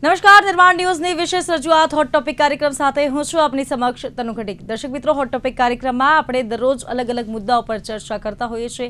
નમસ્કાર, નિર્માણ ન્યૂઝની વિશેષ રજૂઆત હોટ ટોપિક કાર્યક્રમ સાથે હું છું આપની સમક્ષ તનુ ખટીક। દર્શક મિત્રો, હોટ ટોપિક કાર્યક્રમમાં આપણે દરરોજ અલગ અલગ મુદ્દાઓ પર ચર્ચા કરતા હોઈએ છીએ।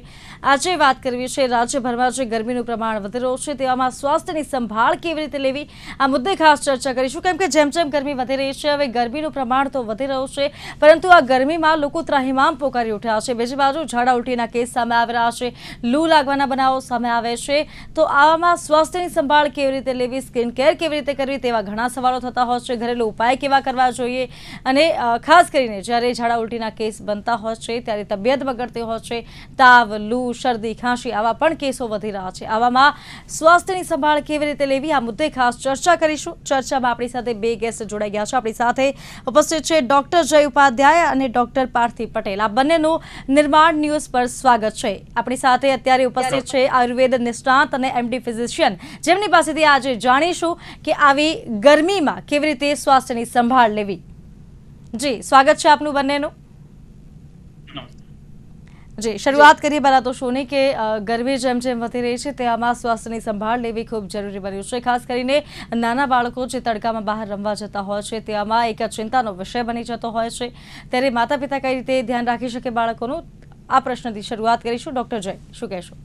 આજે વાત કરવી છે રાજ્યભરમાં જે ગરમીનું પ્રમાણ વધી રહ્યું છે તેવામાં સ્વાસ્થ્યની સંભાળ કેવી રીતે લેવી, આ મુદ્દે ખાસ ચર્ચા કરીશું। કેમ કે જેમ જેમ ગરમી વધી રહી છે, હવે ગરમીનું પ્રમાણ તો વધી રહ્યું છે, પરંતુ આ ગરમીમાં લોકો ત્રાહિમામ પોકારી ઉઠ્યા છે। બીજી બાજુ ઝાડા ઉલટીના કેસ સામે આવી રહ્યા છે, લૂ લાગવાના બનાવો સામે આવે છે। તો આવામાં સ્વાસ્થ્યની સંભાળ કેવી રીતે લેવી, સ્કિન કેર કેવી રીતે કરવી, તેવા ઘણા સવાલો થતા હોય છે। ઘરેલું ઉપાય કેવા કરવા જોઈએ, અને ખાસ કરીને જ્યારે ઝાડા ઉલટીના કેસ બનતા હોય છે ત્યારે તબિયત બગડતી હોય છે, તાવ, લૂ, શરદી, ખાંસી આવા પણ કેસો વધી રહ્યા છે। આવામાં સ્વાસ્થ્યની સંભાળ કેવી રીતે લેવી, આ મુદ્દે ખાસ ચર્ચા કરીશું। ચર્ચામાં આપણી સાથે બે ગેસ્ટ જોડાઈ ગયા છે। આપણી સાથે ઉપસ્થિત છે ડોક્ટર જય ઉપાધ્યાય અને ડોક્ટર પાર્થિવ પટેલ। આ બંનેનું નિર્માણ ન્યૂઝ પર સ્વાગત છે। આપણી સાથે અત્યારે ઉપસ્થિત છે આયુર્વેદ નિષ્ણાત અને એમડી ફિઝિશિયન, જેમની પાસેથી આજે જાણીશું કે આવી ગરમીમાં કેવી રીતે સ્વાસ્થ્યની સંભાળ લેવી। જી, સ્વાગત છે આપનું બંનેનું। જી, શરૂઆત કરીએ પહેલા તો શોની કે ગરમી જેમ જેમ વધી રહી છે તેમાં સ્વાસ્થ્યની સંભાળ લેવી ખૂબ જરૂરી બન્યું છે। ખાસ કરીને નાના બાળકો જે તડકામાં બહાર રમવા જતા હોય છે તેમાં એક ચિંતાનો વિષય બની જતો હોય છે, ત્યારે માતા પિતા કઈ રીતે ધ્યાન રાખી શકે બાળકોનું, આ પ્રશ્નથી શરૂઆત કરીશું। ડોક્ટર જય, શું કહેશો?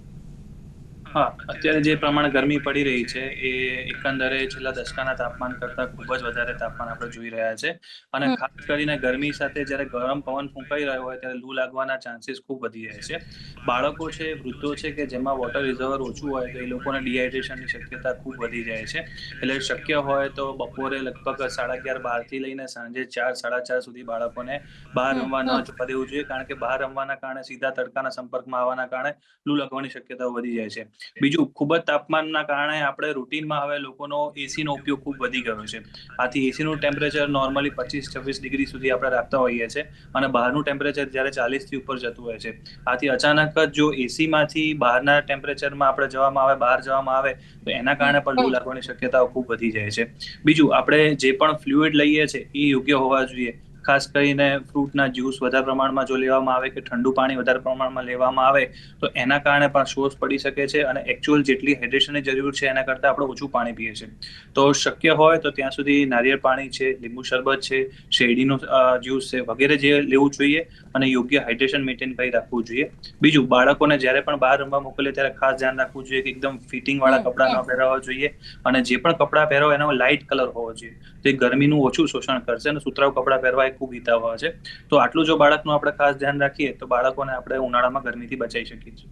હા, અત્યારે જે પ્રમાણે ગરમી પડી રહી છે એ એકંદરે છેલ્લા દશકાના તાપમાન કરતા ખૂબ જ વધારે તાપમાન આપણે જોઈ રહ્યા છે। અને ખાસ કરીને ગરમી સાથે જ્યારે ગરમ પવન ફૂંકાઈ રહ્યો હોય ત્યારે લૂ લાગવાના ચાન્સીસ ખૂબ વધી જાય છે। બાળકો છે, વૃદ્ધો છે કે જેમાં વોટર રિઝર્વર ઓછું હોય તો એ લોકોને ડિહાઇડ્રેશનની શક્યતા ખૂબ વધી જાય છે। એટલે શક્ય હોય તો બપોરે લગભગ 11:30-12થી લઈને સાંજે 4-4:30 સુધી બાળકોને બહાર રમવા ન જવા દેવું જોઈએ, કારણ કે બહાર રમવાના કારણે સીધા તડકાના સંપર્કમાં આવવાના કારણે લૂ લાગવાની શક્યતા વધી જાય છે। બીજું, ખૂબ જ તાપમાનના કારણે આપણે રૂટીનમાં હવે લોકોનો એસીનો ઉપયોગ ખૂબ વધી ગયો છે। આથી એસીનું ટેમ્પરેચર નોર્મલી 25-26 ડિગ્રી સુધી આપણે રાખતા હોઈએ છીએ, અને બહારનું ટેમ્પરેચર જ્યારે 40થી ઉપર જતું હોય છે। આથી અચાનક જ જો એસીમાંથી બહારના ટેમ્પરેચરમાં આપણે બહાર જવામાં આવે તો એના કારણે પણ લૂ લાગવાની શક્યતાઓ ખૂબ વધી જાય છે। બીજું, આપણે જે પણ ફ્લુઇડ લઈએ છીએ એ યોગ્ય હોવા જોઈએ। ખાસ કરીને ફ્રૂટના જ્યુસ વધારે પ્રમાણમાં જો લેવામાં આવે કે ઠંડુ પાણી વધારે પ્રમાણમાં લેવામાં આવે તો એના કારણે પણ શોષ પડી શકે છે, અને એકચ્યુઅલ જેટલી હાઇડ્રેશનની જરૂર છે એના કરતાં આપણે ઓછું પાણી પીએ છીએ। તો શક્ય હોય તો ત્યાં સુધી નારિયેળ પાણી છે, લીંબુ શરબત છે, શેરડીનો જ્યુસ છે વગેરે જે લેવું જોઈએ, અને યોગ્ય હાઇડ્રેશન મેન્ટેન કરી રાખવું જોઈએ। બીજું, બાળકોને જ્યારે પણ બહાર રમવા મોકલે ત્યારે ખાસ ધ્યાન રાખવું જોઈએ કે એકદમ ફિટિંગ વાળા કપડાં ન પહેરવા જોઈએ, અને જે પણ કપડાં પહેરો એનો લાઇટ કલર હોવો જોઈએ, તે ગરમીનું ઓછું શોષણ કરશે, અને સુતરાઉ કપડાં પહેરવા એ ખૂબ હિતાવહ છે। તો આટલું જો બાળકનું આપણે ખાસ ધ્યાન રાખીએ તો બાળકોને આપણે ઉનાળામાં ગરમીથી બચાવી શકીએ છીએ।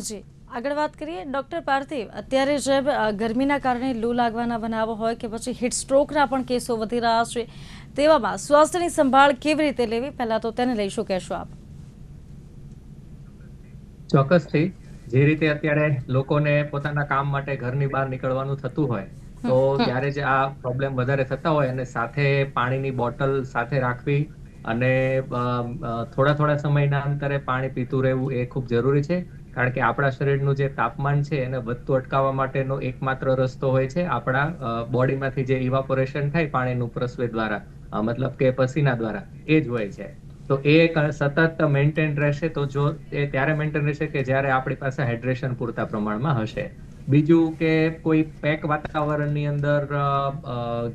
જી, આગળ વાત કરીએ ડોક્ટર પાર્થિવ। અત્યારે જેમ ગરમીના કારણે લૂ લાગવાના બનાવો હોય કે પછી હીટ સ્ટ્રોકના પણ કેસો વધી રહ્યા છે, તેવામાં સ્વાસ્થ્યની સંભાળ કેવી રીતે લેવી, પહેલા તો તેને લઈ શું કહેશો આપ? ચોક્કસથી, જે રીતે અત્યારે લોકોને પોતાના કામ માટે ઘરની બહાર નીકળવાનું થતું હોય તો ત્યારે જ આ પ્રોબ્લેમ વધારે થતા હોય, અને સાથે પાણીની બોટલ સાથે રાખવી અને થોડા સમયના અંતરે પાણી પીતું રહેવું એ ખૂબ જરૂરી છે। કારણ કે આપણા શરીરનું જે તાપમાન છે એને વધતું અટકાવવા માટેનો એકમાત્ર રસ્તો હોય છે આપણા બોડીમાંથી જે ઇવાપોરેશન થાય પાણીનું પ્રસ્વેદ દ્વારા, મતલબ કે પસીના દ્વારા, એ જ હોય છે। તો એ સતત મેન્ટેન રહેશે તો જો એ ત્યારે મેન્ટેન રહેશે કે જ્યારે આપણી પાસે હાઇડ્રેશન પૂરતા પ્રમાણમાં હશે। બીજું કે કોઈ પેક વાતાવરણની અંદર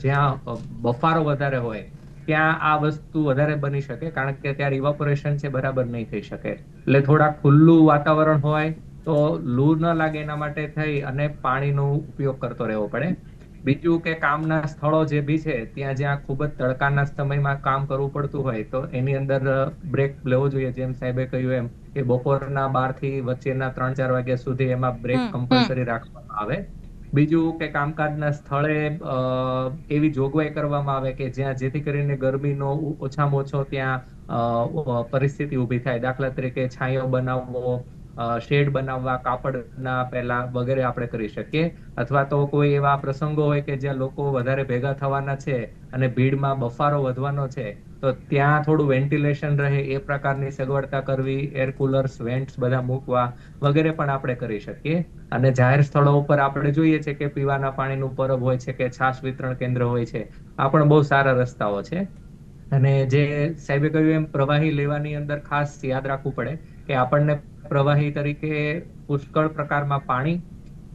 જ્યાં બફારો વધારે હોય ત્યાં આ વસ્તુ વધારે બની શકે, કારણ કે ત્યારે ઇવાપોરેશન છે બરાબર નહીં થઈ શકે। એટલે થોડા ખુલ્લું વાતાવરણ હોય તો લૂ ન લાગે એના માટે થઈ અને પાણીનો ઉપયોગ કરતો રહેવો પડે। બીજું કે કામના સ્થળો જે બી છે ત્યાં જ્યાં ખૂબ જ તડકાના સમયમાં કામ કરવું પડતું હોય તો એની અંદર બ્રેક લેવો જોઈએ। જેમ સાહેબે કહ્યું એમ કે બપોરના 12 થી વચ્ચેના 3-4 વાગ્યા સુધી એમાં બ્રેક કમ્પલસરી રાખવામાં આવે। બીજું કે કામકાજના સ્થળે એવી જોગવાઈ કરવામાં આવે કે જ્યાં જેથી કરીને ગરમીનો ઓછામાં ઓછો ત્યાં પરિસ્થિતિ ઊભી થાય। દાખલા તરીકે છાંયો બનાવવો, શેડ બનાવવા, કાપડના પહેલા વગેરે આપણે કરી શકીએ। અથવા તો કોઈ એવા પ્રસંગો હોય કે જ્યાં લોકો વધારે ભેગા થવાના છે અને ભીડમાં બફારો વધવાનો છે તો ત્યાં થોડું વેન્ટિલેશન રહે એ પ્રકારની સગવડતા કરવી, એર કુલર્સ, વેન્ટ્સ બધા મૂકવા વગેરે પણ આપણે કરી શકીએ। અને જાહેર સ્થળો ઉપર આપણે જોઈએ છે કે પીવાના પાણીનું પરબ હોય છે કે છાશ વિતરણ કેન્દ્ર હોય છે, આ પણ બહુ સારા રસ્તાઓ છે। અને જે સાહેબે કહ્યું એમ પ્રવાહી લેવાની અંદર ખાસ યાદ રાખવું પડે કે આપણને પ્રવાહી તરીકે પુષ્કળ પ્રકારમાં પાણી,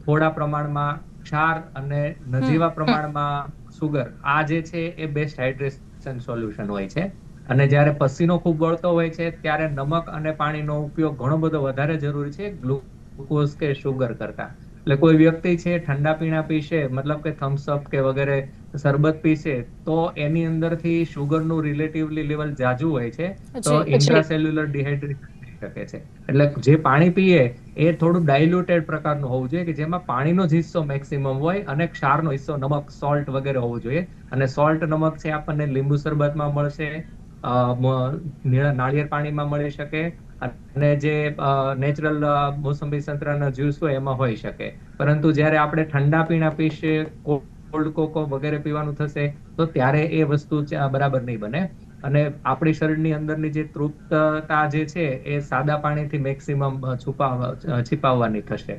થોડા પ્રમાણમાં ક્ષાર અને નજીવા પ્રમાણમાં સુગર, આ જે છે એ બેસ્ટ હાઇડ્રેશન સોલ્યુશન હોય છે. અને જ્યારે પસીનો ખૂબ વળતો હોય છે ત્યારે નમક અને પાણીનો ઉપયોગ ઘણો બધો વધારે જરૂરી છે ગ્લુકોઝ કે સુગર કરતા. એટલે કોઈ વ્યક્તિ છે ઠંડા પીણા પીશે, મતલબ કે થમ્સઅપ કે વગેરે શરબત પીશે, તો એની અંદરથી સુગરનું રિલેટિવલી લેવલ જાજુ હોય છે, તો ઇન્ટ્રાસેલ્યુલર ડિહાઇડ્રેશન થઈ શકે છે. એટલે જે પાણી પીએ એ થોડું ડાયલ્યુટેડ પ્રકારનું હોવું જોઈએ, કે જેમાં પાણીનો જ હિસ્સો મેક્સિમમ હોય અને ક્ષારનો હિસ્સો નમક, સોલ્ટ વગેરે હોવું જોઈએ. અને સોલ્ટ નમક છે આપણને લીંબુ શરબતમાં મળશે, નાળિયેર પાણીમાં મળી શકે, અને જે નેચરલ મોસંબી સંતરાના જ્યુસ હોય એમાં હોઈ શકે. પરંતુ જ્યારે આપણે ઠંડા પીણા પીશે, કોલ્ડ કોકો વગેરે પીવાનું થશે, તો ત્યારે એ વસ્તુ બરાબર નહીં બને. અને આપણી શરીરની અંદરની જે તૃપ્તતા જે છે એ સાદા પાણીથી મેક્સિમમ છીપાવવાની થશે.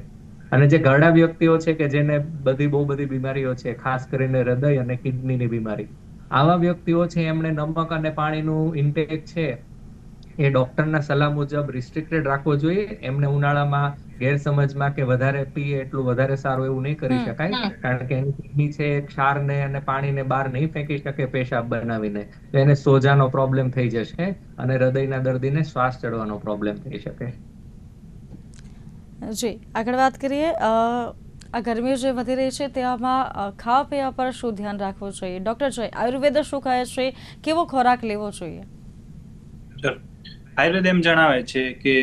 અને જે ઘરડા વ્યક્તિઓ છે કે જેને બહુ બધી બીમારીઓ છે, ખાસ કરીને હૃદય અને કિડનીની બીમારી, આવા વ્યક્તિઓ છે એમણે નમક અને પાણીનું ઇન્ટેક છે એ ડોક્ટરના સલાહ મુજબ રિસ્ટ્રિક્ટેડ રાખવો જોઈએ. એમને ઉનાળામાં ગેરસમજમાં કે વધારે પીએ એટલું વધારે સારું એવું નહીં કરી શકાય, કારણ કે એની કિડની છે ક્ષારને અને પાણીને બહાર નહીં ફેંકી શકે પેશાબ બનાવીને, તો એને સોજાનો પ્રોબ્લેમ થઈ જશે અને હૃદયના દર્દીને શ્વાસ ચડવાનો પ્રોબ્લેમ થઈ શકે. જી, આગળ વાત કરીએ. આ ગરમી જે વધી રહી છે તેમાં ખાવા પીવા પર શું ધ્યાન રાખવું જોઈએ? ડોક્ટર છે, આયુર્વેદ શું કહે છે, કેવો ખોરાક લેવો જોઈએ? આયુર્વેદ એમ જણાવે છે કે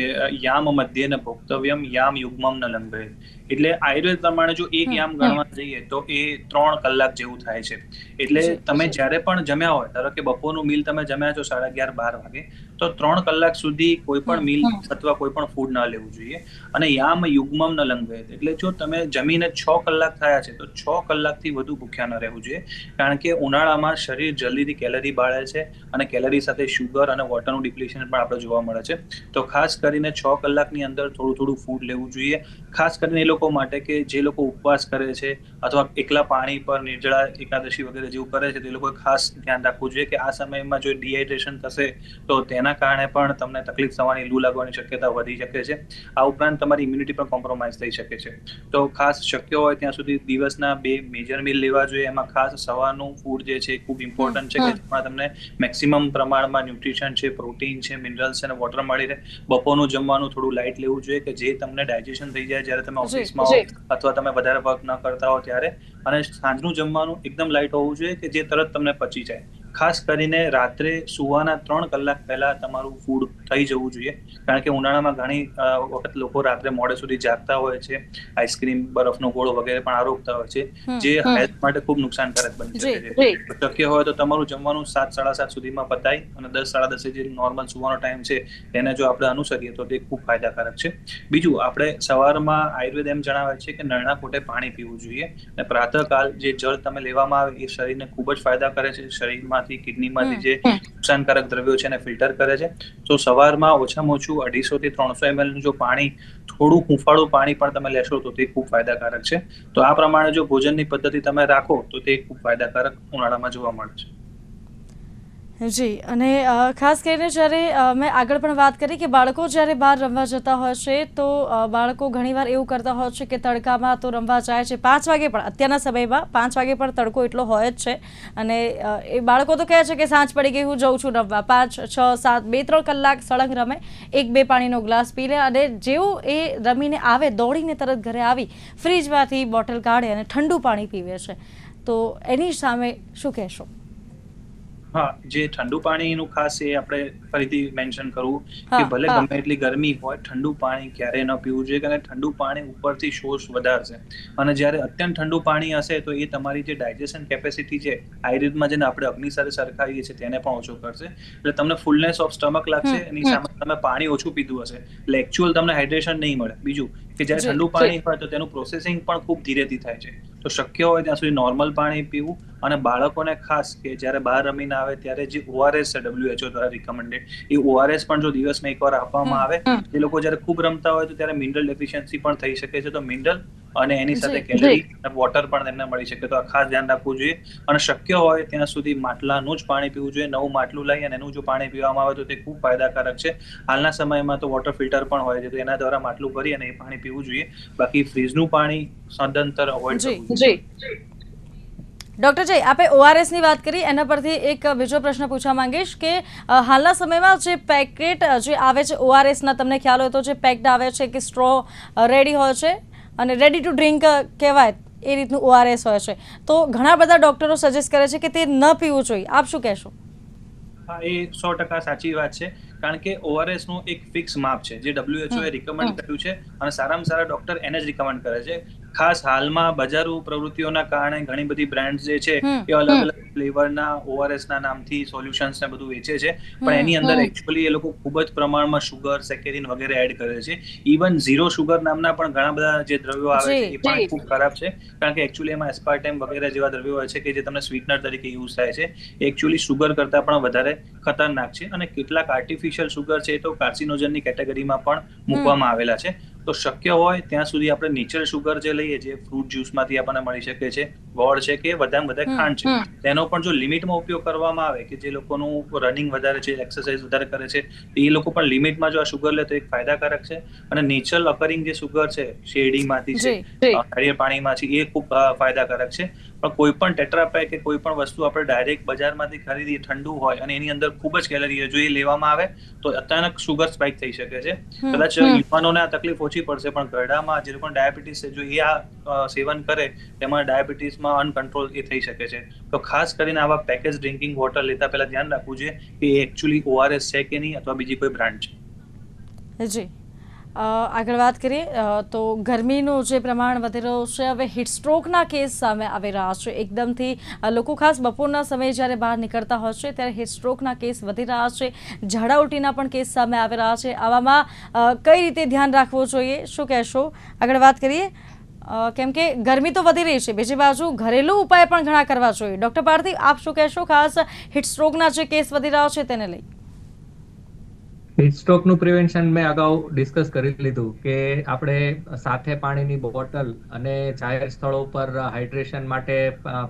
યામ મધ્યે ન ભોક્તવ્યમ, યામ યુગ્મમ ન લંઘેત. એટલે આયુર્વેદ પ્રમાણે જો એક યામ ગણવા જઈએ તો એ 3 કલાક જેવું થાય છે. એટલે તમે જ્યારે પણ જમ્યા હોય, ધારો કે બપોરનું મીલ તમે જમ્યા છો 11:30-12 વાગે, તો 3 કલાક સુધી કોઈ પણ મીલ અથવા કોઈ પણ ફૂડ ન લેવું જોઈએ. અને યામ યુગ્મમ ન લંઘેત, એટલે જો તમે જમીને 6 કલાક થયા છે તો 6 કલાકથી વધુ ભૂખ્યા ન રહેવું જોઈએ, કારણ કે ઉનાળામાં શરીર જલ્દીથી કેલરી બાળે છે અને કેલરી સાથે શુગર અને વોટરનું ડિપ્લેશન પણ આપણે જોવા મળે છે. તો ખાસ કરીને 6 કલાકની અંદર થોડું ફૂડ લેવું જોઈએ. ખાસ કરીને એ લોકો માટે કે જે લોકો ઉપવાસ કરે છે અથવા એકલા પાણી પર નિર્જળા એકાદશી વગેરે જેવું કરે છે, તે લોકોએ ખાસ ધ્યાન રાખવું જોઈએ કે આ સમયમાં જો ડિહાઇડ્રેશન થશે તો તેના કારણે પણ તમને તકલીફ થવાની, લૂ લાગવાની શક્યતા વધી શકે છે. આ ઉપરાંત તમારી ઇમ્યુનિટી પણ કોમ્પ્રોમાઇઝ થઈ શકે છે. તો ખાસ શક્ય હોય ત્યાં સુધી દિવસના 2 મેજર મીલ લેવા જોઈએ. એમાં ખાસ સવારનું ફૂડ જે છે ખૂબ ઇમ્પોર્ટન્ટ છે, કે જેમાં તમને મેક્સિમમ પ્રમાણમાં ન્યુટ્રિશન છે, પ્રોટીન છે, મિનરલ્સ અને વોટર મળી રહે. બપોરનું જમવાનું થોડું લાઇટ લેવું જોઈએ, કે જે તમને ડાયજેશન થઈ જાય જ્યારે તમે ઓફિસમાં હો અથવા તમે વધારે વર્ક ન કરતા હો ત્યારે. અને સાંજનું જમવાનું એકદમ લાઇટ હોવું જોઈએ, કે જે તરત તમને પચી જાય. ખાસ કરીને રાત્રે સુવાના 3 કલાક પહેલા તમારું ફૂડ થઈ જવું જોઈએ, કારણ કે ઉનાળામાં ઘણી વખત લોકો રાત્રે મોડે સુધી જાગતા હોય છે, આઈસ્ક્રીમ, બરફનો ગોળો વગેરે પણ આરોગતા હોય છે, જે હેલ્થ માટે ખૂબ નુકસાનકારક બની શકે છે. શક્ય હોય તો તમારું જમવાનું 7-7:30 સુધીમાં પતાય અને 10-10:30 જે નોર્મલ સુવાનો ટાઈમ છે એને જો આપણે અનુસરીએ તો તે ખૂબ ફાયદાકારક છે. બીજું, આપણે સવારમાં આયુર્વેદ એમ જણાવે છે કે નળના કોઠે પાણી પીવું જોઈએ. અને પ્રાતઃકાળ જે જળ તમે લેવામાં આવે એ શરીરને ખૂબ જ ફાયદા કરે છે. શરીરમાંથી, કિડનીમાંથી જે નુકસાનકારક દ્રવ્યો છે એને ફિલ્ટર કરે છે. તો સવારમાં ઓછામાં ઓછું 250 થી 300 ml જો પાણી, થોડું હૂંફાળું પાણી પણ તમે લેશો તો તે ખૂબ ફાયદાકારક છે. તો આ પ્રમાણે જો ભોજનની પદ્ધતિ તમે રાખો તો તે ખૂબ ફાયદાકારક ઉનાળામાં જોવા મળે છે. જી, અને ખાસ કરીને જ્યારે મેં આગળ પણ વાત કરી કે બાળકો જ્યારે બહાર રમવા જતા હોય છે તો બાળકો ઘણીવાર એવું કરતા હોય છે કે તડકામાં તો રમવા જાય છે 5 વાગે, પણ અત્યારના સમયમાં 5 વાગે પણ તડકો એટલો હોય જ છે. અને એ બાળકો તો કહે છે કે સાંજ પડી ગઈ, હું જઉં છું રમવા. 5, 6, 7, 2-3 કલાક સળંગ રમે, 1-2 પાણીનો ગ્લાસ પી લે, અને જેવું એ રમીને આવે દોડીને તરત ઘરે આવી ફ્રીજમાંથી બોટલ કાઢે અને ઠંડુ પાણી પીવે છે. તો એની સામે શું કહેશો? હા, જે ઠંડુ પાણીનું ખાસ એ આપણે ફરીથી મેન્શન કરવું કે ભલે ગમે એટલી ગરમી હોય, ઠંડુ પાણી ક્યારેય ન પીવું જોઈએ, કારણ કે ઠંડુ પાણી ઉપરથી શોષ વધારશે. અને જ્યારે અત્યંત ઠંડુ પાણી હશે તો એ તમારી જે ડાયજેશન કેપેસિટી છે, આયુર્વેદમાં જેને આપણે અગ્નિ સાથે સરખાવીએ છીએ, તેને પણ ઓછો કરશે. એટલે તમને ફૂલનેસ ઓફ સ્ટમક લાગશે. એની સામે તમે પાણી ઓછું પીધું હશે એટલે એકચ્યુઅલ તમને હાઇડ્રેશન નહીં મળે. બીજું કે જ્યારે ઠંડુ પાણી હોય તો તેનું પ્રોસેસિંગ પણ ખૂબ ધીરેથી થાય છે. તો શક્ય હોય ત્યાં સુધી નોર્મલ પાણી પીવું. અને બાળકોને ખાસ કે જ્યારે બહાર રમીને આવે ત્યારે જે ORS છે, WHO દ્વારા રિકમેન્ડેડ, એ ORS પણ જો દિવસમાં એકવાર આપવામાં આવે. એ લોકો જ્યારે ખૂબ રમતા હોય તો ત્યારે મિનરલ ડેફિશિયન્સી પણ થઈ શકે છે. તો મિનરલ અને એની સાથે જી કેલરી અને વોટર પણ તેમને મળી શકે. તો આ ખાસ ધ્યાન રાખવું જોઈએ અને શક્ય હોય ત્યાં સુધી માટલાનું જ પાણી પીવું જોઈએ. નવું માટલું લઈ અને એનું જો પાણી પીવામાં આવે તો તે ખૂબ ફાયદાકારક છે. હાલના સમયમાં તો વોટર ફિલ્ટર પણ હોય છે, તો એના દ્વારા માટલું ભરી અને એ પાણી પીવું જોઈએ. બાકી ફ્રીજનું પાણી સદંતર અવોઇડ જી કરવું જોઈએ. ડૉક્ટર જય, આપે ઓઆરએસની વાત કરી, એના પરથી એક બીજો પ્રશ્ન પૂછવા માંગીશ કે હાલના સમયમાં જે પેકેટ જે આવે છે ઓઆરએસના, તમને ખ્યાલ હોય તો જે પેક્ડ આવે છે કે સ્ટ્રો રેડી હોય છે અને રેડી ટુ ડ્રિંક કહેવાય એ રીતનું ઓઆરએસ હોય છે, તો ઘણા બધા ડૉક્ટરો સજેસ્ટ કરે છે કે તે ન પીવું જોઈએ. આપ શું કહેશો? હા, એ 100% સાચી વાત છે. કારણ કે ઓઆરએસ નું એક ફિક્સ માપ છે જે WHO એ રિકમેન્ડ કર્યું છે અને સારામાં સારા ડોક્ટર એને જ રિકમેન્ડ કરે છે. ખાસ હાલમાં બજારુ પ્રવૃત્તિઓના કારણે ઘણી બધી બ્રાન્ડ્સ જે છે એ અલગ અલગ ફ્લેવરના ઓઆરએસ ના નામથી સોલ્યુશન્સ ને બધું વેચે છે, પણ એની અંદર એકચ્યુઅલી એ લોકો ખૂબ જ પ્રમાણમાં શુગર, સેકેરિન વગેરે એડ કરે છે. ઇવન ઝીરો શુગર નામના પણ ઘણા બધા જે દ્રવ્યો આવે છે એ પણ ખૂબ ખરાબ છે, કારણ કે એકચ્યુઅલી એમાં એસ્પાર્ટેમ વગેરે જેવા દ્રવ્યો હોય છે કે જે તમને સ્વીટનર તરીકે યુઝ થાય છે. એકચ્યુઅલી શુગર કરતા પણ વધારે ખતરનાક છે અને કેટલાક આર્ટિફિશિયલ શુગર છે તો કાર્સિનોજનની કેટેગરીમાં પણ મૂકવામાં આવેલા છે. તો શક્ય હોય ત્યાં સુધી આપણે નેચરલ શુગર જે લઈએ, જે ફ્રૂટ જ્યુસમાંથી આપણને મળી શકે છે, ગોળ છે કે વધારે વધારે ખાંડ છે, તેનો પણ જો લિમિટમાં ઉપયોગ કરવામાં આવે, કે જે લોકોનું રનિંગ વધારે છે, એક્સરસાઇઝ વધારે કરે છે, એ લોકો પણ લિમિટમાં જો આ શુગર લે તો એક ફાયદાકારક છે. અને નેચરલ અકરિંગ જે શુગર છે, શેરડીમાંથી છે, નાળિયેર પાણીમાંથી, એ ખૂબ ફાયદાકારક છે. પણ કોઈ પણ ટેટ્રાપેક કે કોઈ પણ વસ્તુ આપણે ડાયરેક્ટ બજારમાંથી ખરીદીએ ઠંડુ હોય અને એની અંદર ખૂબ જ કેલરી જો એ લેવામાં આવે તો અચાનક શુગર સ્પાઇક થઈ શકે છે. કદાચ યુવાનોને આ તકલીફ ઓછી પડશે, પણ ઘરડામાં જે લોકોને ડાયાબિટીસ છે, જો એ આ સેવન કરે તેમાં ડાયાબિટીસમાં અનકન્ટ્રોલ એ થઈ શકે છે. તો ખાસ કરીને આવા પેકેજ ડ્રિંકિંગ વોટર લેતા પહેલા ધ્યાન રાખવું જોઈએ કે એ એકચ્યુઅલી ઓઆરએસ છે કે નહીં, અથવા બીજી કોઈ બ્રાન્ડ છે. જી, આગળ વાત કરીએ તો ગરમીનું જે પ્રમાણ વધી રહ્યું છે, હવે હીટસ્ટ્રોકના કેસ સામે આવી રહ્યા છે. એકદમથી લોકો ખાસ બપોરના સમયે જ્યારે બહાર નીકળતા હોય છે ત્યારે હીટસ્ટ્રોકના કેસ વધી રહ્યા છે, ઝાડા ઉલટીના પણ કેસ સામે આવી રહ્યા છે. આવામાં કઈ રીતે ધ્યાન રાખવું જોઈએ, શું કહેશો? આગળ વાત કરીએ, કેમ કે ગરમી તો વધી રહી છે, બીજી બાજુ ઘરેલું ઉપાય પણ ઘણા કરવા જોઈએ. ડૉક્ટર પાર્થિવ, આપ શું કહેશો ખાસ હીટસ્ટ્રોકના જે કેસ વધી રહ્યા છે તેને લઈ? હીટસ્ટ્રોકનું પ્રિવેન્શન મેં અગાઉ ડિસ્કસ કરી લીધું કે આપણે સાથે પાણીની બોટલ અને જાહેર સ્થળો પર હાઇડ્રેશન માટે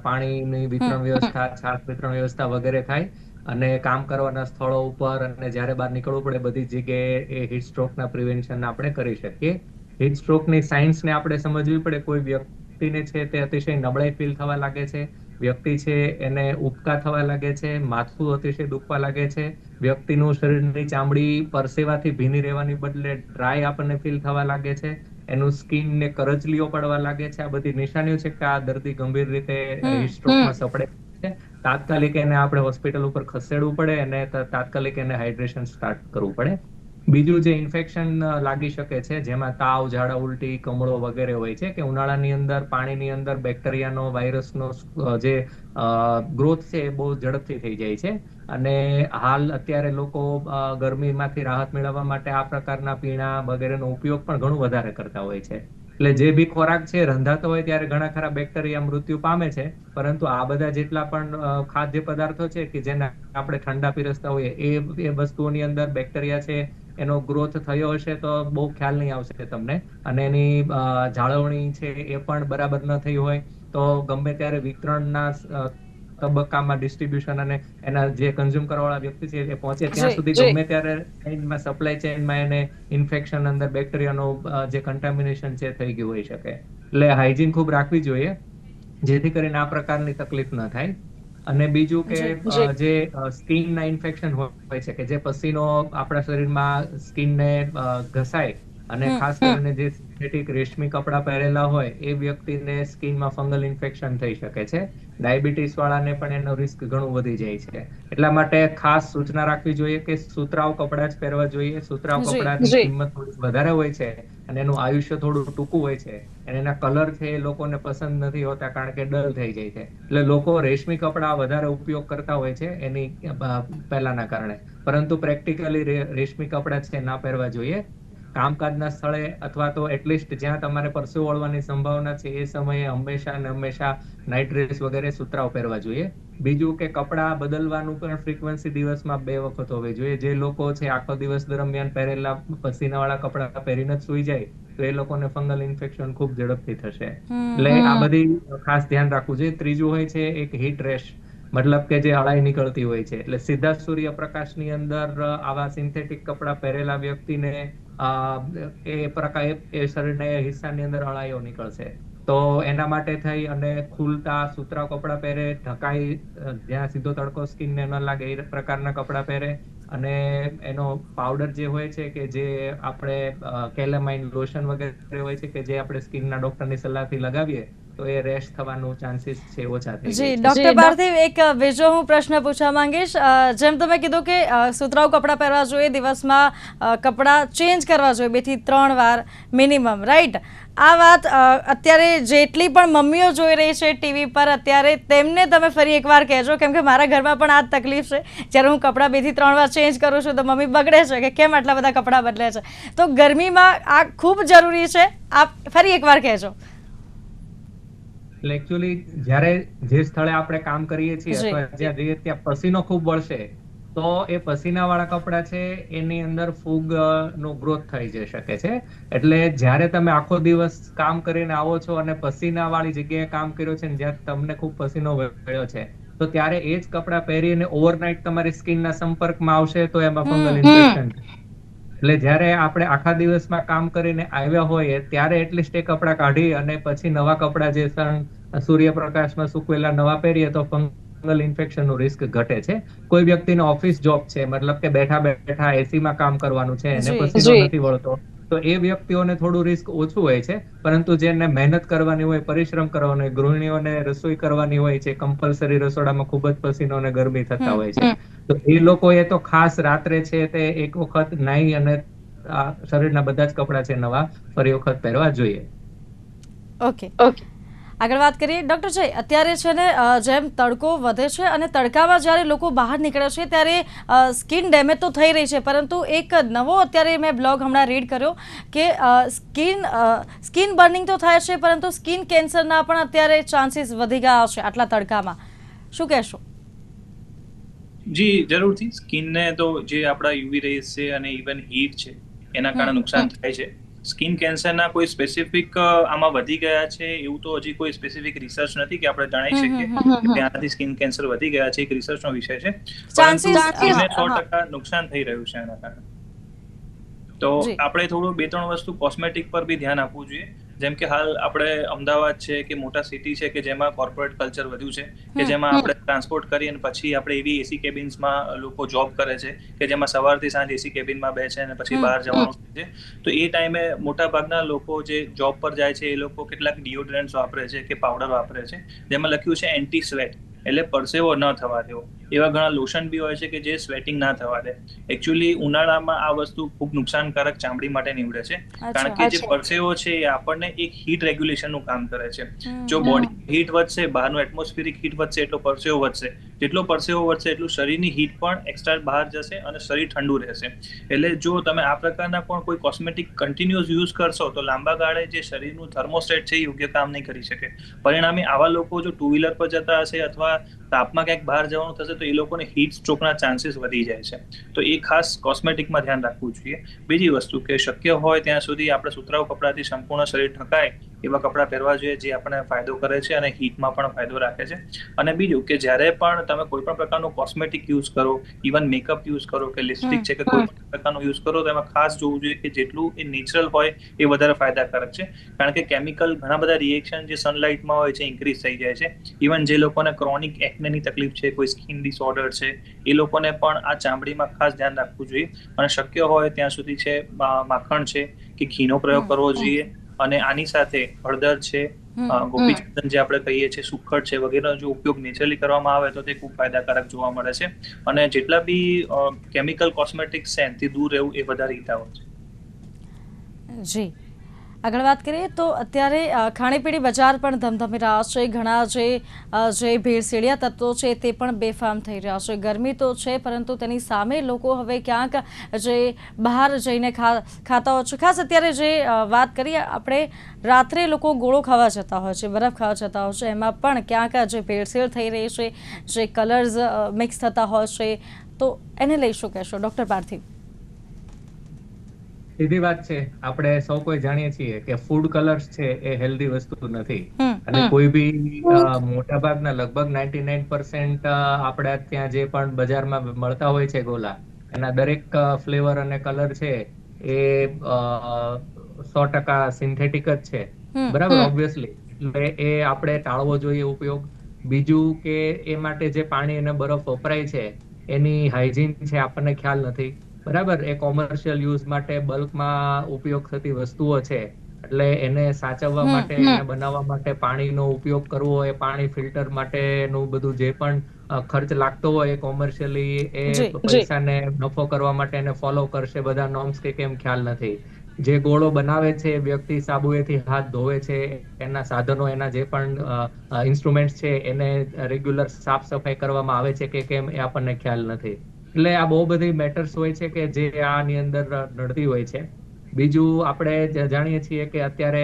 પાણીની વિતરણ વ્યવસ્થા, છાસ વિતરણ વ્યવસ્થા વગેરે થાય, અને કામ કરવાના સ્થળો ઉપર અને જ્યારે બહાર નીકળવું પડે બધી જગ્યાએ એ હીટસ્ટ્રોકના પ્રિવેન્શન આપણે કરી શકીએ. હીટસ્ટ્રોકની સાયન્સને આપણે સમજવી પડે. કોઈ વ્યક્તિને છે તે અતિશય નબળાઈ ફીલ થવા લાગે છે, વ્યક્તિ છે એને ઉબકા થવા લાગે છે, માથું અતિશય દુખવા લાગે છે, વ્યક્તિનું શરીરની ચામડી પરસેવાથી ભીની રહેવાની બદલે ડ્રાય આપણને ફીલ થવા લાગે છે, એનું સ્કિન ને કરચલીઓ પડવા લાગે છે. આ બધી નિશાનીઓ છે કે આ દર્દી ગંભીર રીતે હીટસ્ટ્રોકમાં સપડે છે. તાત્કાલિક એને આપણે હોસ્પિટલ ઉપર ખસેડવું પડે અને તાત્કાલિક એને હાઇડ્રેશન સ્ટાર્ટ કરવું પડે. બીજું જે ઇન્ફેક્શન લાગી શકે છે, જેમાં તાવ, ઝાડા ઉલટી, કમળો વગેરે હોય છે, કે ઉનાળાની અંદર પાણીની અંદર બેક્ટેરિયાનો, વાયરસનો જે ગ્રોથ છે એ બહુ ઝડપથી થઈ જાય છે. અને હાલ અત્યારે લોકો ગરમીમાંથી રાહત મેળવવા માટે આ પ્રકારના પીણા વગેરેનો ઉપયોગ પણ ઘણું વધારે કરતા હોય છે. એટલે જે બી ખોરાક છે રંધાતો હોય ત્યારે ઘણા ખરા બેક્ટેરિયા મૃત્યુ પામે છે, પરંતુ આ બધા જેટલા પણ ખાદ્ય પદાર્થો છે કે જેને આપણે ઠંડા પીરસતા હોઈએ, એ વસ્તુઓની અંદર બેક્ટેરિયા છે એનો ગ્રોથ થયો હશે તો બહુ ખ્યાલ નહીં આવશે તમને, અને એની જાળવણી છે એ પણ બરાબર ન થઈ હોય તો ગમે ત્યારે વિતરણના તબક્કામાં ડિસ્ટ્રીબ્યુશન અને એના જે કન્ઝ્યુમ કરવાવાળા વ્યક્તિ છે એ પહોંચે ત્યાં સુધી ગમે ત્યારે ચેઇનમાં, સપ્લાય ચેઇનમાં એને ઇન્ફેક્શન, અંદર બેક્ટેરિયાનો જે કન્ટામિનેશન છે થઈ ગયું હોઈ શકે. એટલે હાઇજીન ખૂબ રાખવી જોઈએ જેથી કરીને આ પ્રકારની તકલીફ ન થાય. અને બીજું કે જે સ્કિનના ઇન્ફેક્શન હોય છે, કે જે પસીનો આપણા શરીરમાં સ્કિનને ઘસાય, અને ખાસ કરીને જે સિન્થેટિક રેશમી કપડા પહેરેલા હોય એ વ્યક્તિને સ્કિનમાં ફંગલ ઇન્ફેક્શન થઈ શકે છે. ડાયાબિટીસ વાળાને પણ એનો રિસ્ક ઘણું વધી જાય છે. એટલા માટે ખાસ સૂચના રાખવી જોઈએ કે સુતરાઉ કપડા જ પહેરવા જોઈએ. સુતરાઉ કપડાની કિંમત થોડી વધારે હોય છે અને એનું આયુષ્ય થોડું ટૂંકું હોય છે, અને એના કલર છે એ લોકોને પસંદ નથી હોતા કારણ કે ડલ થઈ જાય છે. એટલે લોકો રેશમી કપડા વધારે ઉપયોગ કરતા હોય છે એની પહેલાના કારણે, પરંતુ પ્રેક્ટિકલી રેશમી કપડા છે ના પહેરવા જોઈએ. કામકાજના સ્થળે અથવા તો એટલીસ્ટ જ્યાં તમારે પરસેવો વળવાની સંભાવના છે એ સમયે હંમેશા નાઇટ ડ્રેસ વગેરે સુતરાઉ પહેરવા જોઈએ. બીજું કે કપડાં બદલવાનું પણ ફ્રીક્વન્સી દિવસમાં 2 વખત હોવી જોઈએ. જે લોકો છે આખો દિવસ દરમિયાન પહેરેલા પસીનાવાળા કપડા પહેરીને જ સૂઈ જાય તો એ લોકોને ફંગલ ઇન્ફેક્શન ખૂબ ઝડપથી થશે. હમ, એટલે આ બધી ખાસ ધ્યાન રાખવું જોઈએ. ત્રીજું હોય છે એક હીટ રેશ, મતલબ કે જે અળાઈ નીકળતી હોય છે. એટલે સીધા સૂર્યપ્રકાશની અંદર આવા સિન્થેટિક કપડાં પહેરેલા વ્યક્તિને એ શરીરના એ હિસ્સાની અંદર અળાઈઓ નીકળશે. તો એના માટે થઈ અને ખુલતા સુતરા કપડાં પહેરે, ઢકાઈ જ્યાં સીધો તડકો સ્કિનને ન લાગે એ પ્રકારના કપડાં પહેરે, અને એનો પાવડર જે હોય છે કે જે આપણે કેલેમાઇન લોશન વગેરે હોય છે કે જે આપણે સ્કિનના ડોક્ટરની સલાહથી લગાવીએ તો એ રેશ થવાનું ચાન્સીસ છે ઓછા થઈ જી જાય છે. ડોક્ટર પાર્થિવ, એક બીજો હું પ્રશ્ન પૂછવા માંગીશ. જેમ તમે કીધું કે સુતરાઉ કપડાં પહેરવા જોઈએ, દિવસમાં કપડાં ચેન્જ કરવા જોઈએ 2 થી 3 વાર મિનિમમ, રાઈટ? આ વાત અત્યારે જેટલી પણ મમ્મીઓ જોઈ રહી છે ટીવી પર અત્યારે, તેમને તમે ફરી એકવાર કહેજો, કેમ કે મારા ઘરમાં પણ આ જ તકલીફ છે. જ્યારે હું કપડાં 2 થી 3 વાર ચેન્જ કરું છું તો મમ્મી બગડે છે કે કેમ આટલા બધા કપડાં બદલે છે. તો ગરમીમાં આ ખૂબ જરૂરી છે, આપ ફરી એકવાર કહેજો. એટલે એકચ્યુઅલી જ્યારે જે સ્થળે આપણે કામ કરીએ છીએ જી. અથવા જ્યાં જઈએ ત્યાં પસીનો ખૂબ વળશે તો એ પસીનાવાળા કપડાં છે એની અંદર ફૂગ નો ગ્રોથ થઈ જઈ શકે છે. એટલે જ્યારે તમે આખો દિવસ કામ કરીને આવો છો અને પસીનાવાળી જગ્યાએ કામ કર્યું છે ને જ્યાં તમને ખૂબ પસીનો વળ્યો છે, તો ત્યારે એ જ કપડાં પહેરીને ઓવરનાઇટ તમારી સ્કિનના સંપર્કમાં આવશે તો એમાં ફંગલ ઇન્ફેક્શન. એટલે જ્યારે આપણે આખા દિવસમાં કામ કરીને આવ્યા હોઈએ ત્યારે એટલીસ્ટ એ કપડાં કાઢી અને પછી નવા કપડાં જે સૂર્યપ્રકાશમાં સૂકવેલા નવા પહેરીએ તો ફંગલ ઇન્ફેક્શનનું રિસ્ક ઘટે છે. કોઈ વ્યક્તિનો ઓફિસ જોબ છે, મતલબ કે બેઠા બેઠા એસીમાં કામ કરવાનું છે, એને પસીનો નથી વળતો, તો એ વ્યક્તિઓને થોડું રિસ્ક ઓછું હોય છે. પરંતુ જેને મહેનત કરવાની હોય, પરિશ્રમ કરવાનો હોય, ગૃહિણીઓને રસોઈ કરવાની હોય છે, કમ્પલસરી રસોડામાં ખૂબ જ પસીનો અને ગરમી થતા હોય છે, તો એ લોકોએ તો ખાસ રાત્રે છે તે એક વખત નાહી અને શરીરના બધા જ કપડાં છે નવા ફરી વખત પહેરવા જોઈએ. ઓકે, આગળ વાત કરીએ. ડૉક્ટર છે, અત્યારે છે ને જેમ તડકો વધે છે અને તડકામાં જ્યારે લોકો બહાર નીકળે છે ત્યારે સ્કિન ડેમેજ તો થઈ રહી છે, પરંતુ એક નવો અત્યારે મેં બ્લોગ હમણાં રીડ કર્યો કે સ્કિન બર્નિંગ તો થાય છે પરંતુ સ્કિન કેન્સરના પણ અત્યારે ચાન્સીસ વધી ગયા છે આટલા તડકામાં. શું કહેશો? જી જરૂરથી. સ્કિનને તો જે આપણા યુવી રેઝ છે અને ઇવન હીટ છે એના કારણે નુકસાન થાય છે. સ્કિન કેન્સરના કોઈ સ્પેસિફિક આમાં વધી ગયા છે એવું તો હજી કોઈ સ્પેસિફિક રિસર્ચ નથી કે આપણે જાણી શકીએ કે ત્યાંથી સ્કિન કેન્સર વધી ગયા છે. એક રિસર્ચનો વિષય છે, પરંતુ સ્કિનને 100% નુકસાન થઈ રહ્યું છે એના કારણે. તો આપણે થોડું 2-3 વસ્તુ કોસ્મેટિક પર બી ધ્યાન આપવું જોઈએ. જેમ કે હાલ આપણે અમદાવાદ છે કે મોટા સિટી છે કે જેમાં કોર્પોરેટ કલ્ચર વધ્યું છે, કે જેમાં આપણે ટ્રાન્સપોર્ટ કરી અને પછી આપણે એવી એસી કેબિન્સમાં લોકો જોબ કરે છે કે જેમાં સવારથી સાંજ એસી કેબિનમાં બેસે અને પછી બહાર જવાનું છે. તો એ ટાઈમે મોટા ભાગના લોકો જે જોબ પર જાય છે એ લોકો કેટલાક ડિઓડ્રન્ટ્સ વાપરે છે કે પાવડર વાપરે છે જેમાં લખ્યું છે એન્ટી સ્વેટ, એટલે પરસેવો ન થવા દેવો. એવા ઘણા લોશન બી હોય છે કે જે સ્વેટિંગ ના થવા દે. એકચ્યુઅલી ઉનાળામાં આ વસ્તુ ખૂબ નુકસાનકારક ચામડી માટે નીવડે છે, કારણ કે જે પરસેવો છે એ આપણને એક હીટ રેગ્યુલેશનનું કામ કરે છે. જો બોડી હીટ વધશે, બહારનું એટમોસ્ફિયરિક હીટ વધશે એટલો પરસેવો વધશે, જેટલો પરસેવો વધશે એટલું શરીરની હીટ પણ એક્સ્ટ્રા બહાર જશે અને શરીર ઠંડુ રહેશે. એટલે જો તમે આ પ્રકારના પણ કોઈ કોસ્મેટિક કન્ટિન્યુઅસ યુઝ કરશો તો લાંબા ગાળે જે શરીરનું થર્મોસ્ટેટ છે એ યોગ્ય કામ નહીં કરી શકે. પરિણામે આવા લોકો જો 2 વ્હીલર પર જતા હશે અથવા તાપમાં ક્યાંક બહાર જવાનું થશે તો એ લોકોને હીટ સ્ટ્રોકના ચાન્સીસ વધી જાય છે. તો એ ખાસ કોસ્મેટિકમાં ધ્યાન રાખવું જોઈએ. બીજી વસ્તુ કે શક્ય હોય ત્યાં સુધી આપણે સુતરાઉ કપડાથી સંપૂર્ણ શરીર ઢકાય એવા કપડાં પહેરવા જોઈએ જે આપણને ફાયદો કરે છે અને હીટમાં પણ ફાયદો રાખે છે. અને બીજું કે જ્યારે પણ તમે કોઈ પણ પ્રકારનું કોસ્મેટિક યુઝ કરો, ઇવન મેકઅપ યુઝ કરો કે લિપસ્ટિક છે કે કોઈ પણ પ્રકારનું યુઝ કરો, તો એમાં ખાસ જોવું જોઈએ કે જેટલું એ નેચરલ હોય એ વધારે ફાયદાકારક છે. કારણ કે કેમિકલ ઘણા બધા રિએક્શન જે સનલાઇટમાં હોય છે ઇન્ક્રીઝ થઈ જાય છે. ઇવન જે લોકોને ક્રોનિક એકનેની તકલીફ છે, કોઈ સ્કિન ડિસઓર્ડર છે, એ લોકોને પણ આ ચામડીમાં ખાસ ધ્યાન રાખવું જોઈએ. અને શક્ય હોય ત્યાં સુધી છે માખણ છે કે ઘીનો પ્રયોગ કરવો જોઈએ. અને આની સાથે હળદર છે, ગોપીચંદન જે આપણે કહીએ છીએ, સુખડ છે વગેરેનો જો ઉપયોગ નેચરલી કરવામાં આવે તો તે ખૂબ ફાયદાકારક જોવા મળે છે. અને જેટલા બી કેમિકલ કોસ્મેટિક્સ છે એનાથી દૂર રહેવું એ વધારે હિતાવહ છે. જી, આગળ વાત કરીએ તો અત્યારે ખાણીપીણી બજાર પણ ધમધમી રહ્યા છે. ઘણા જે ભેળસેળિયા તત્વો છે તે પણ બેફામ થઈ રહ્યા છે. ગરમી તો છે પરંતુ તેની સામે લોકો હવે ક્યાંક જે બહાર જઈને ખાતા હોય છે. ખાસ અત્યારે જે વાત કરીએ આપણે, રાત્રે લોકો ગોળો ખાવા જતા હોય છે, બરફ ખાવા જતા હોય છે, એમાં પણ ક્યાંક જે ભેળસેળ થઈ રહી છે, જે કલર્સ મિક્સ થતા હોય છે, તો એને લઈ શું કહેશો ડૉક્ટર પાર્થિવ? સીધી વાત છે. આપણે સૌ કોઈ જાણીએ છીએ કે ફૂડ કલર્સ છે એ હેલ્ધી વસ્તુ નથી. અને કોઈ બી મોટા ભાગના લગભગ 99% આપણે ત્યાં જે પણ બજારમાં મળતા હોય છે ગોલા, એના દરેક ફ્લેવર અને કલર છે એ 100% સિન્થેટિક જ છે. બરાબર, ઓબ્વિયસલી. એટલે એ આપણે ટાળવો જોઈએ ઉપયોગ. બીજું કે એ માટે જે પાણી અને બરફ વપરાય છે એની હાઇજીન છે આપણને ખ્યાલ નથી. બરાબર, એ કોમર્શિયલ યુઝ માટે બલ્કમાં ઉપયોગ થતી વસ્તુઓ છે. એટલે એને સાચવવા માટે, એને બનાવવા માટે પાણીનો ઉપયોગ કરવો હોય, પાણી ફિલ્ટર માટેનું બધું જે પણ ખર્ચ લાગતો હોય એ કોમર્શિયલી એ પૈસાને નફો કરવા માટે એને ફોલો કરશે બધા નોર્મ્સ કે કેમ ખ્યાલ નથી. જે ગોળો બનાવે છે વ્યક્તિ સાબુએથી હાથ ધોવે છે, એના સાધનો, એના જે પણ ઇન્સ્ટ્રુમેન્ટ છે એને રેગ્યુલર સાફ સફાઈ કરવામાં આવે છે કે કેમ એ આપણને ખ્યાલ નથી. એટલે આ બહુ બધી મેટર્સ હોય છે કે જે આની અંદર નડતી હોય છે. બીજું આપણે જાણીએ છીએ કે અત્યારે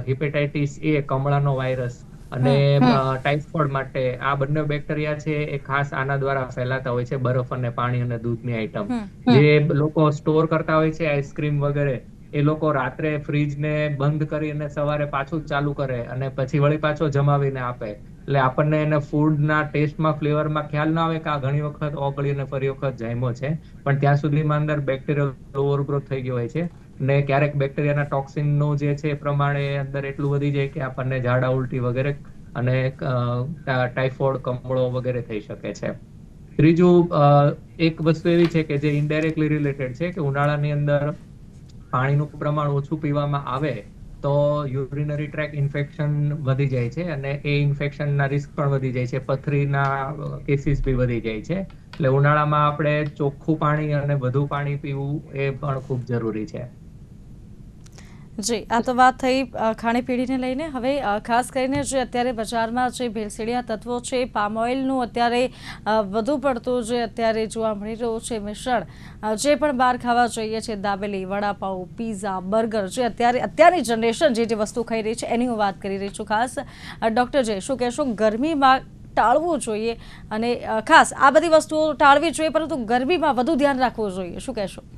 હિપેટાઇટિસ એ, કમળાનો વાયરસ, અને ટાઇફોઇડ માટે આ બંને બેક્ટેરિયા છે એ ખાસ આના દ્વારા ફેલાતા હોય છે, બરફ અને પાણી અને દૂધની આઈટમ. જે લોકો સ્ટોર કરતા હોય છે આઈસ્ક્રીમ વગેરે, એ લોકો રાત્રે ફ્રીજને બંધ કરીને સવારે પાછું ચાલુ કરે અને પછી વળી પાછો જમાવીને આપે. એટલે આપણને એને ફૂડના ટેસ્ટમાં, ફ્લેવરમાં ખ્યાલ ના આવે કે આ ઘણી વખત ઓગળીને ફરી વખત જામ્યો છે, પણ ત્યાં સુધીમાં અંદર બેક્ટેરિયલ ઓવરગ્રોથ થઈ ગયો હોય છે. ને ક્યારેક બેક્ટેરિયાના ટોક્સિનનું જે છે એ પ્રમાણે અંદર એટલું વધી જાય કે આપણને ઝાડા ઉલટી વગેરે અને ટાઇફોઇડ, કમળો વગેરે થઈ શકે છે. ત્રીજું, એક વસ્તુ એવી છે કે જે ઇનડાયરેક્ટલી રિલેટેડ છે કે ઉનાળાની અંદર પાણીનું પ્રમાણ ઓછું પીવામાં આવે તો યુરિનરી ટ્રેક ઇન્ફેક્શન વધી જાય છે અને એ ઇન્ફેક્શનના રિસ્ક પણ વધી જાય છે, પથરીના કેસીસ બી વધી જાય છે. એટલે ઉનાળામાં આપણે ચોખ્ખું પાણી અને વધુ પાણી પીવું એ પણ ખૂબ જરૂરી છે. જી, આ તો વાત થઈ ખાણીપીણીને લઈને. હવે ખાસ કરીને જે અત્યારે બજારમાં જે ભેળસેળિયા તત્વો છે, પામ ઓઇલનું અત્યારે વધુ પડતું જે અત્યારે જોવા મળી રહ્યું છે મિશ્રણ, જે પણ બહાર ખાવા જઈએ છે, દાબેલી, વડાપાઉં, પીઝા, બર્ગર, જે અત્યારની જનરેશન જે વસ્તુ ખાઈ રહી છે એની હું વાત કરી રહી છું. ખાસ ડૉક્ટર જય, શું કહેશો, ગરમીમાં ટાળવું જોઈએ અને ખાસ આ બધી વસ્તુઓ ટાળવી જોઈએ, પરંતુ ગરમીમાં વધુ ધ્યાન રાખવું જોઈએ, શું કહેશો?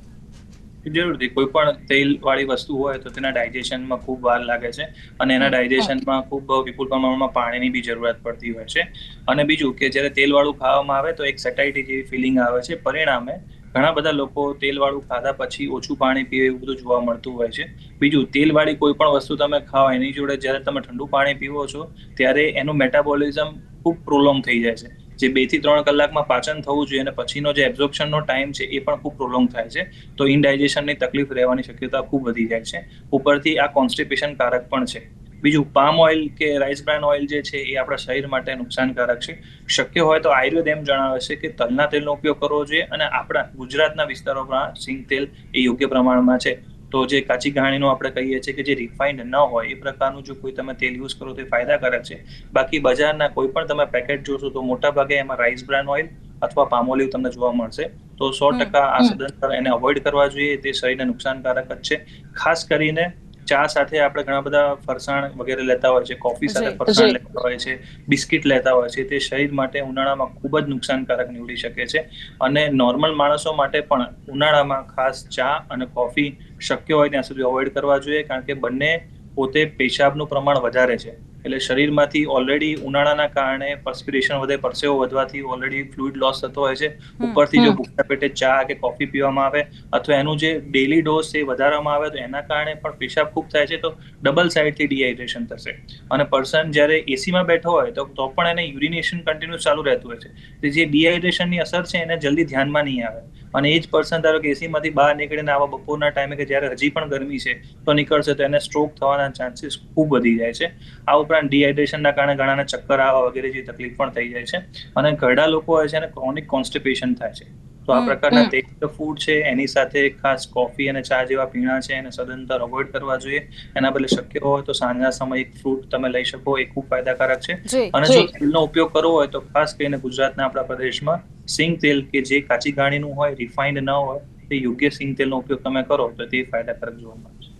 જરૂરથી. કોઈ પણ તેલ વાળી વસ્તુ હોય તો તેના ડાયજેશનમાં ખૂબ વાર લાગે છે અને એના ડાયજેશનમાં ખૂબ વિપુલ પ્રમાણમાં પાણીની બી જરૂરત પડતી હોય છે. અને બીજું કે જ્યારે તેલ વાળું ખાવામાં આવે તો એક સટાઈટી જેવી ફિલિંગ આવે છે. પરિણામે ઘણા બધા લોકો તેલ વાળું ખાધા પછી ઓછું પાણી પીવે એવું બધું જોવા મળતું હોય છે. બીજું, તેલ વાળી કોઈ પણ વસ્તુ તમે ખાઓ એની જોડે જ્યારે તમે ઠંડુ પાણી પીવો છો ત્યારે એનું મેટાબોલિઝમ ખૂબ પ્રોલોંગ થઈ જાય છે. જે 2 થી 3 કલાકમાં પાચન થવું જોઈએ અને પછીનો જે એબ્ઝોર્પ્શનનો ટાઈમ છે એ પણ ખૂબ પ્રોલોંગ થાય છે. તો ઇનડાયજેશનની તકલીફ રહેવાની શક્યતા ખૂબ વધી જાય છે. ઉપરથી આ કોન્સ્ટિપેશન કારક પણ છે. બીજું, પામ ઓઇલ કે રાઈસ બ્રાન ઓઇલ જે છે એ આપણા શરીર માટે નુકસાનકારક છે. શક્ય હોય તો આયુર્વેદ એમ જણાવે છે કે તલના તેલનો ઉપયોગ કરવો જોઈએ અને આપણા ગુજરાતના વિસ્તારોમાં સિંગ તેલ એ યોગ્ય પ્રમાણમાં છે. તો જે કાચી ઘાણીનું આપણે કહીએ છીએ કે જે રિફાઇન્ડ ન હોય એ પ્રકારનું જો કોઈ તમે તેલ યુઝ કરો તો એ ફાયદાકારક છે. બાકી બજારના કોઈ પણ તમે પેકેટ જોશો તો મોટા ભાગે એમાં રાઈસ બ્રાન ઓઇલ અથવા પામ ઓલિવ તમને જોવા મળશે. તો 100% આ સદંતર એને અવોઇડ કરવા જોઈએ. તે શરીરને નુકસાનકારક જ છે. ખાસ કરીને ચા સાથે આપણે ઘણા બધા ફરસાણ વગેરે લેતા હોય છે, કોફી સાથે ફરસાણ લેતા હોય છે, બિસ્કિટ લેતા હોય છે, તે શરીર માટે ઉનાળામાં ખૂબ જ નુકસાનકારક નીવડી શકે છે. અને નોર્મલ માણસો માટે પણ ઉનાળામાં ખાસ ચા અને કોફી શક્ય હોય ત્યાં સુધી અવોઇડ કરવા જોઈએ, કારણ કે બંને પોતે પેશાબનું પ્રમાણ વધારે છે. એટલે શરીરમાંથી ઓલરેડી ઉનાળાના કારણે પરસ્પિરેશન વધે, પરસેવો વધવાથી ઓલરેડી ફ્લુઇડ લોસ થતો હોય છે. ઉપરથી જો ભૂખ્યા પેટે ચા કે કોફી પીવામાં આવે અથવા એનું જે ડેલી ડોઝ છે એ વધારવામાં આવે તો એના કારણે પણ પેશાબ ખૂબ થાય છે. તો ડબલ સાઇડથી ડિહાઇડ્રેશન થશે. અને પર્સન જ્યારે એસીમાં બેઠો હોય તો પણ એને યુરિનેશન કન્ટિન્યુઅસ ચાલુ રહેતું હોય છે. તો જે ડિહાઇડ્રેશનની અસર છે એને જલ્દી ધ્યાનમાં નહીં આવે. અને એ જ પર્સન ધારો કે એસીમાંથી બહાર નીકળીને આવા બપોરના ટાઈમે કે જ્યારે હજી પણ ગરમી છે તો નીકળશે તો એને સ્ટ્રોક થવાના ચાન્સીસ ખૂબ વધી જાય છે. આ ઉપરાંત ડિહાઇડ્રેશનના કારણે ઘણાને ચક્કર આવવા વગેરે જેવી તકલીફ પણ થઈ જાય છે. અને ઘરડા લોકો હોય છે અને ક્રોનિક કોન્સ્ટિપેશન થાય છે. તો આ પ્રકારના તેલ ફૂડ છે એની સાથે ખાસ કોફી અને ચા જેવા પીણા છે એને સદંતર અવોઇડ કરવા જોઈએ. એના બદલે શક્ય હોય તો સાંજના સમયે એક ફ્રૂટ તમે લઈ શકો, એ ખૂબ ફાયદાકારક છે. અને જો તેલનો ઉપયોગ કરવો હોય તો ખાસ કરીને ગુજરાતના આપણા પ્રદેશમાં સિંગ તેલ કે જે કાચી ઘાણીનું હોય, રિફાઇન્ડ ન હોય, તે યોગ્ય સિંગ તેલનો ઉપયોગ તમે કરો તો તે ફાયદાકારક જોવા મળે છે.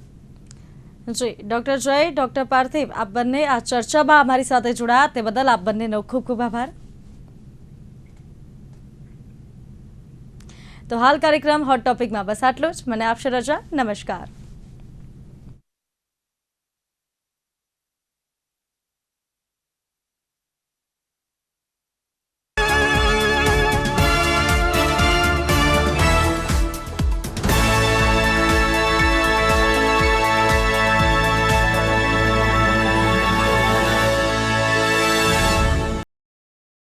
જી, ડૉક્ટર જય, ડૉક્ટર પાર્થિવ, આપ બંને આ ચર્ચામાં અમારી સાથે જોડાયા તે બદલ આપ બંનેનો ખૂબ ખૂબ આભાર. તો હાલ કાર્યક્રમ હોટ ટોપિકમાં બસ આટલું જ. મને આપશે રજા. નમસ્કાર.